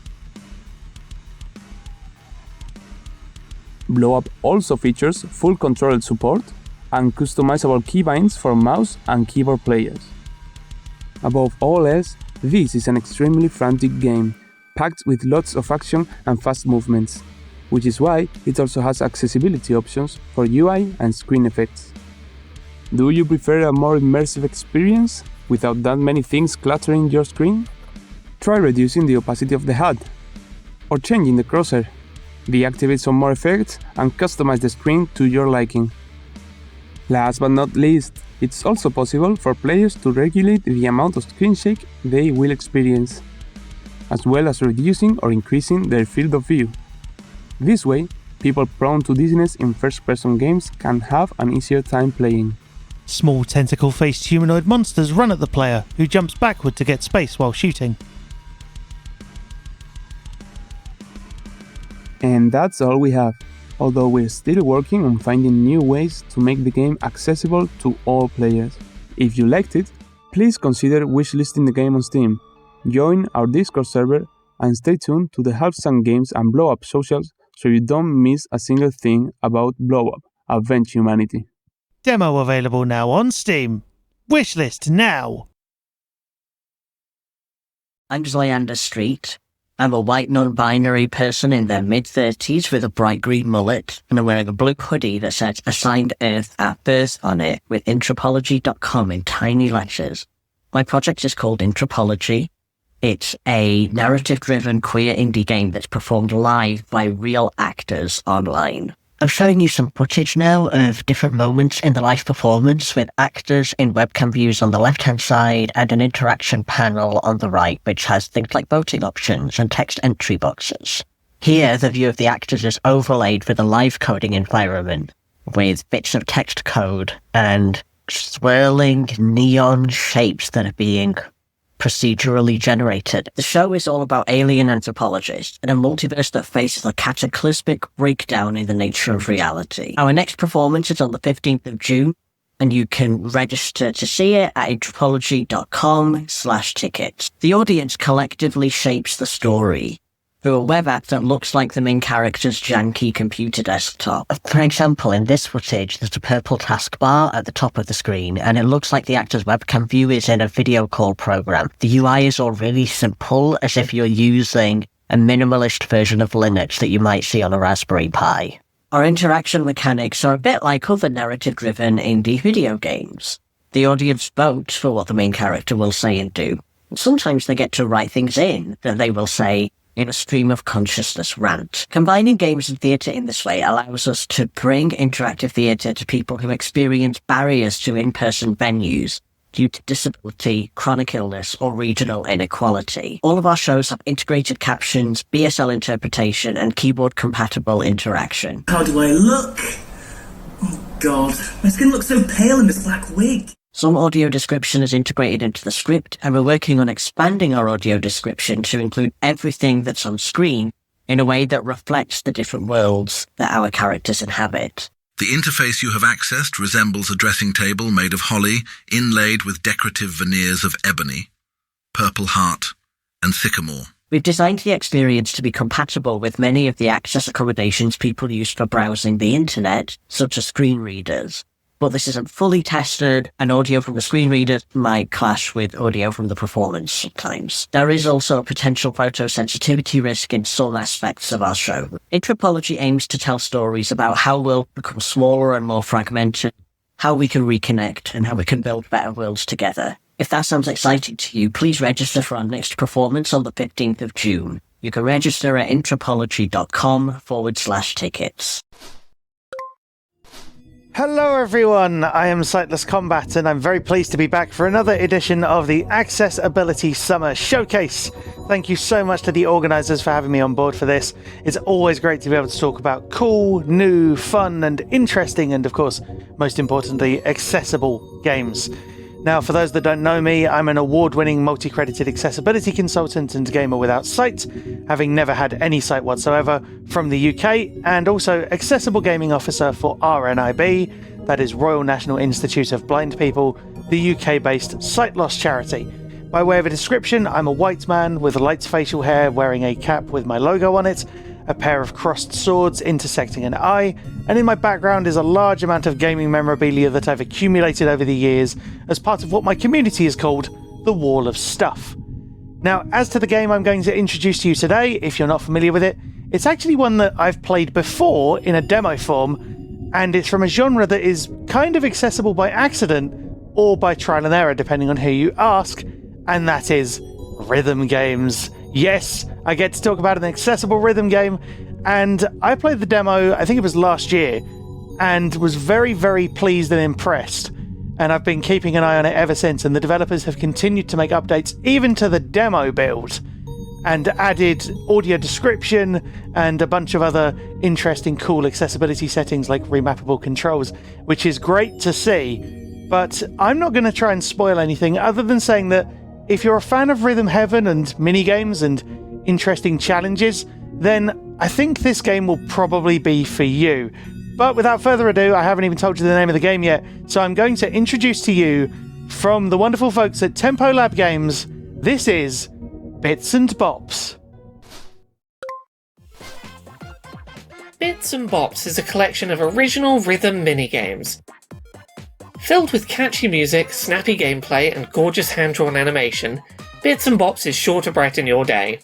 Blowup also features full control support and customizable keybinds for mouse and keyboard players. Above all else, this is an extremely frantic game, packed with lots of action and fast movements, which is why it also has accessibility options for UI and screen effects. Do you prefer a more immersive experience without that many things cluttering your screen? Try reducing the opacity of the HUD, or changing the crosshair. Deactivate some more effects and customize the screen to your liking. Last but not least, it's also possible for players to regulate the amount of screen shake they will experience, as well as reducing or increasing their field of view. This way, people prone to dizziness in first-person games can have an easier time playing. Small tentacle-faced humanoid monsters run at the player, who jumps backward to get space while shooting. And that's all we have, although we're still working on finding new ways to make the game accessible to all players. If you liked it, please consider wishlisting the game on Steam, join our Discord server, and stay tuned to the Half-Sunk Games and Blowup socials so you don't miss a single thing about Blowup, Avenge Humanity. Demo available now on Steam. Wishlist now! I'm Zlander Street. I'm a white non-binary person in their mid-30s with a bright green mullet, and I'm wearing a blue hoodie that says Assigned Earth at Birth on it with Intrapology.com in tiny letters. My project is called Intrapology. It's a narrative-driven queer indie game that's performed live by real actors online. I'm showing you some footage now of different moments in the live performance with actors in webcam views on the left-hand side and an interaction panel on the right, which has things like voting options and text entry boxes. Here, the view of the actors is overlaid with a live coding environment with bits of text code and swirling neon shapes that are being procedurally generated. The show is all about alien anthropologists in a multiverse that faces a cataclysmic breakdown in the nature of reality. Our next performance is on the 15th of June, and you can register to see it at intrapology.com/tickets. The audience collectively shapes the story through a web app that looks like the main character's janky computer desktop. For example, in this footage, there's a purple taskbar at the top of the screen, and it looks like the actor's webcam view is in a video call program. The UI is all really simple, as if you're using a minimalist version of Linux that you might see on a Raspberry Pi. Our interaction mechanics are a bit like other narrative-driven indie video games. The audience votes for what the main character will say and do. And sometimes they get to write things in that they will say in a stream of consciousness rant. Combining games and theatre in this way allows us to bring interactive theatre to people who experience barriers to in-person venues due to disability, chronic illness, or regional inequality. All of our shows have integrated captions, BSL interpretation, and keyboard-compatible interaction. How do I look? Oh god, my skin looks so pale in this black wig. Some audio description is integrated into the script, and we're working on expanding our audio description to include everything that's on screen in a way that reflects the different worlds that our characters inhabit. The interface you have accessed resembles a dressing table made of holly, inlaid with decorative veneers of ebony, purple heart, and sycamore. We've designed the experience to be compatible with many of the access accommodations people use for browsing the internet, such as screen readers. But this isn't fully tested, and audio from the screen reader might clash with audio from the performance sometimes. There is also a potential photosensitivity risk in some aspects of our show. Intrapology aims to tell stories about how worlds become smaller and more fragmented, how we can reconnect, and how we can build better worlds together. If that sounds exciting to you, please register for our next performance on the 15th of June. You can register at intrapology.com/tickets. Hello everyone, I am Sightless Combat and I'm very pleased to be back for another edition of the Accessibility Summer Showcase. Thank you so much to the organisers for having me on board for this. It's always great to be able to talk about cool, new, fun and interesting and of course, most importantly, accessible games. Now, for those that don't know me, I'm an award-winning multi-credited accessibility consultant and gamer without sight, having never had any sight whatsoever, from the UK, and also accessible gaming officer for RNIB, that is Royal National Institute of Blind People, the UK-based sight loss charity. By way of a description, I'm a white man with light facial hair wearing a cap with my logo on it, a pair of crossed swords intersecting an eye, and in my background is a large amount of gaming memorabilia that I've accumulated over the years as part of what my community has called the Wall of Stuff. Now, as to the game I'm going to introduce to you today, if you're not familiar with it, it's actually one that I've played before in a demo form, and it's from a genre that is kind of accessible by accident or by trial and error, depending on who you ask, and that is rhythm games. Yes, I get to talk about an accessible rhythm game, and I played the demo, I think it was last year, and was very, very pleased and impressed. And I've been keeping an eye on it ever since, and the developers have continued to make updates even to the demo build, and added audio description and a bunch of other interesting, cool accessibility settings like remappable controls, which is great to see. But I'm not going to try and spoil anything other than saying that if you're a fan of Rhythm Heaven and minigames and interesting challenges, then I think this game will probably be for you. But without further ado, I haven't even told you the name of the game yet, so I'm going to introduce to you, from the wonderful folks at Tempo Lab Games, this is Bits and Bops. Bits and Bops is a collection of original rhythm minigames. Filled with catchy music, snappy gameplay, and gorgeous hand-drawn animation, Bits and Bops is sure to brighten your day.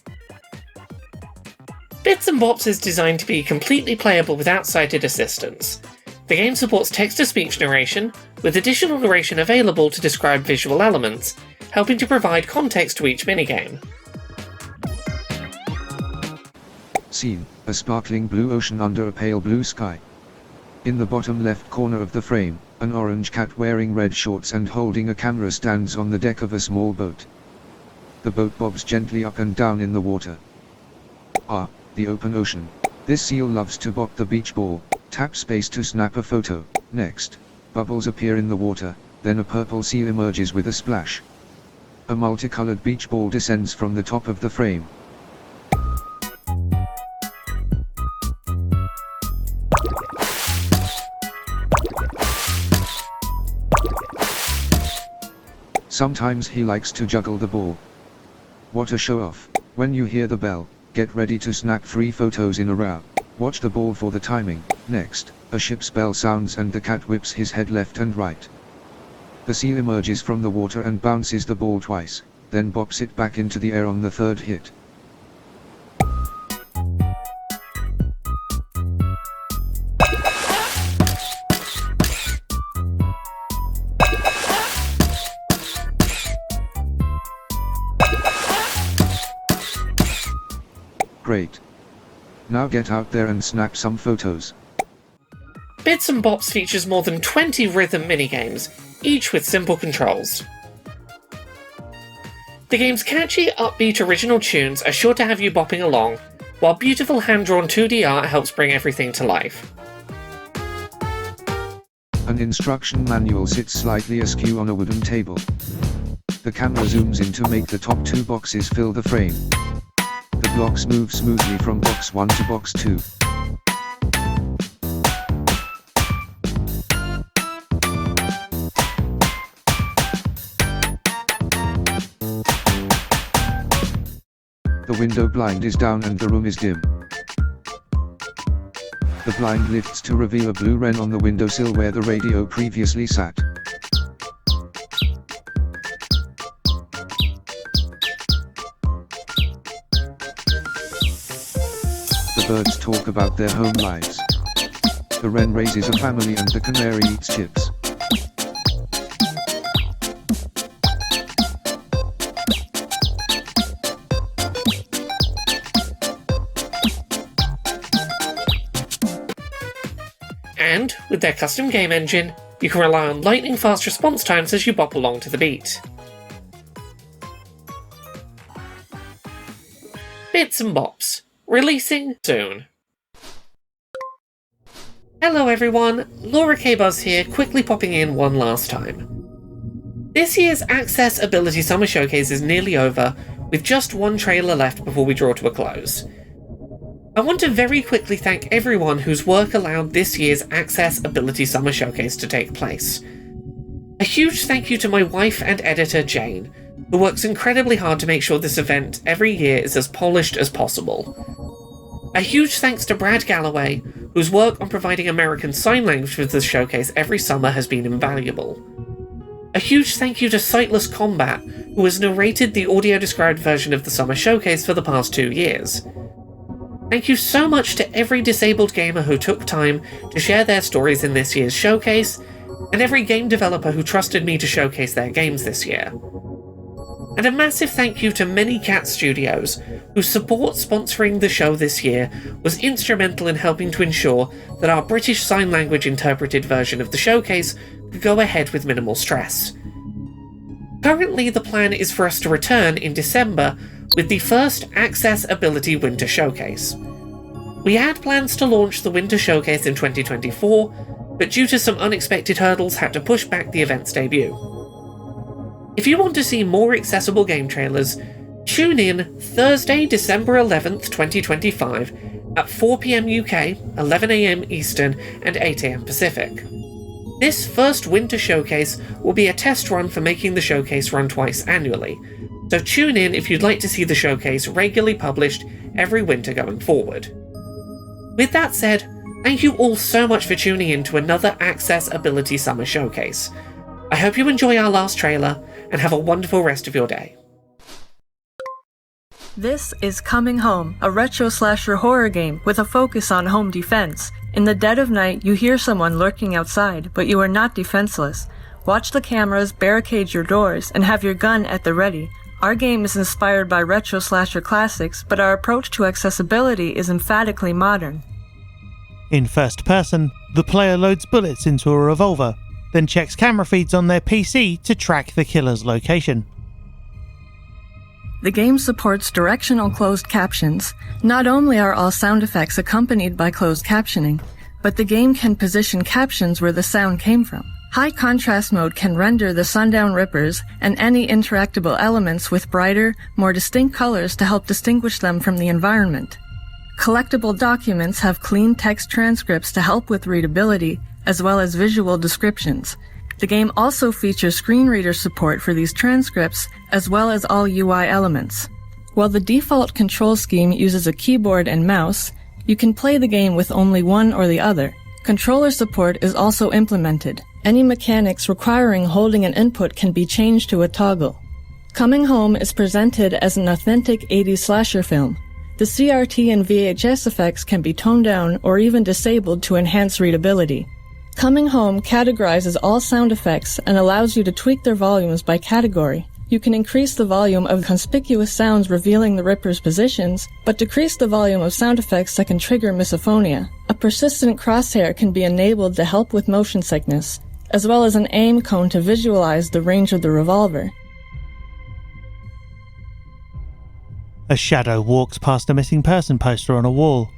Bits and Bops is designed to be completely playable without sighted assistance. The game supports text-to-speech narration, with additional narration available to describe visual elements, helping to provide context to each minigame. Scene: a sparkling blue ocean under a pale blue sky. In the bottom left corner of the frame, an orange cat wearing red shorts and holding a camera stands on the deck of a small boat. The boat bobs gently up and down in the water. Ah, the open ocean. This seal loves to bop the beach ball. Tap space to snap a photo. Next, bubbles appear in the water, then a purple seal emerges with a splash. A multicolored beach ball descends from the top of the frame. Sometimes he likes to juggle the ball. What a show off. When you hear the bell, get ready to snap 3 photos in a row. Watch the ball for the timing. Next, a ship's bell sounds and the cat whips his head left and right. The seal emerges from the water and bounces the ball twice, then bops it back into the air on the 3rd hit. Great. Now get out there and snap some photos. Bits and Bops features more than 20 rhythm minigames, each with simple controls. The game's catchy, upbeat original tunes are sure to have you bopping along, while beautiful hand-drawn 2D art helps bring everything to life. An instruction manual sits slightly askew on a wooden table. The camera zooms in to make the top 2 boxes fill the frame. The blocks move smoothly from box 1 to box 2. The window blind is down and the room is dim. The blind lifts to reveal a blue wren on the windowsill where the radio previously sat. The birds talk about their home lives. The wren raises a family and the canary eats chips. And, with their custom game engine, you can rely on lightning-fast response times as you bop along to the beat. Bits and Bops, releasing soon. Hello everyone, Laura K. Buzz here, quickly popping in one last time. This year's Access Ability Summer Showcase is nearly over, with just one trailer left before we draw to a close. I want to very quickly thank everyone whose work allowed this year's Access Ability Summer Showcase to take place. A huge thank you to my wife and editor Jane, who works incredibly hard to make sure this event every year is as polished as possible. A huge thanks to Brad Galloway, whose work on providing American Sign Language for this showcase every summer has been invaluable. A huge thank you to Sightless Combat, who has narrated the audio-described version of the Summer Showcase for the past 2 years. Thank you so much to every disabled gamer who took time to share their stories in this year's showcase, and every game developer who trusted me to showcase their games this year. And a massive thank you to Many Cat Studios, whose support sponsoring the show this year was instrumental in helping to ensure that our British Sign Language interpreted version of the showcase could go ahead with minimal stress. Currently, the plan is for us to return in December with the first Access Ability Winter Showcase. We had plans to launch the Winter Showcase in 2024, but due to some unexpected hurdles had to push back the event's debut. If you want to see more accessible game trailers, tune in Thursday, December 11th, 2025 at 4 PM UK, 11 AM Eastern and 8 AM Pacific. This first Winter Showcase will be a test run for making the showcase run twice annually, so tune in if you'd like to see the showcase regularly published every winter going forward. With that said, thank you all so much for tuning in to another Access Ability Summer Showcase. I hope you enjoy our last trailer, and have a wonderful rest of your day. This is Coming Home, a retro-slasher horror game with a focus on home defense. In the dead of night, you hear someone lurking outside, but you are not defenseless. Watch the cameras, barricade your doors, and have your gun at the ready. Our game is inspired by retro-slasher classics, but our approach to accessibility is emphatically modern. In first person, the player loads bullets into a revolver, then checks camera feeds on their PC to track the killer's location. The game supports directional closed captions. Not only are all sound effects accompanied by closed captioning, but the game can position captions where the sound came from. High contrast mode can render the sundown rippers and any interactable elements with brighter, more distinct colors to help distinguish them from the environment. Collectible documents have clean text transcripts to help with readability, as well as visual descriptions. The game also features screen reader support for these transcripts, as well as all UI elements. While the default control scheme uses a keyboard and mouse, you can play the game with only one or the other. Controller support is also implemented. Any mechanics requiring holding an input can be changed to a toggle. Coming Home is presented as an authentic 80s slasher film. The CRT and VHS effects can be toned down or even disabled to enhance readability. Coming Home categorizes all sound effects and allows you to tweak their volumes by category. You can increase the volume of conspicuous sounds revealing the Ripper's positions, but decrease the volume of sound effects that can trigger misophonia. A persistent crosshair can be enabled to help with motion sickness, as well as an aim cone to visualize the range of the revolver. A shadow walks past a missing person poster on a wall.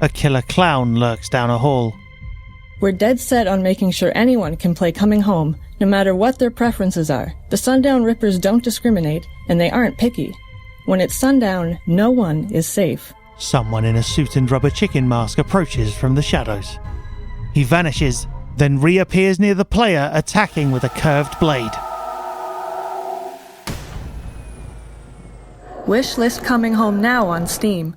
A killer clown lurks down a hall. We're dead set on making sure anyone can play Coming Home, no matter what their preferences are. The Sundown Rippers don't discriminate, and they aren't picky. When it's sundown, no one is safe. Someone in a suit and rubber chicken mask approaches from the shadows. He vanishes, then reappears near the player, attacking with a curved blade. Wishlist Coming Home now on Steam.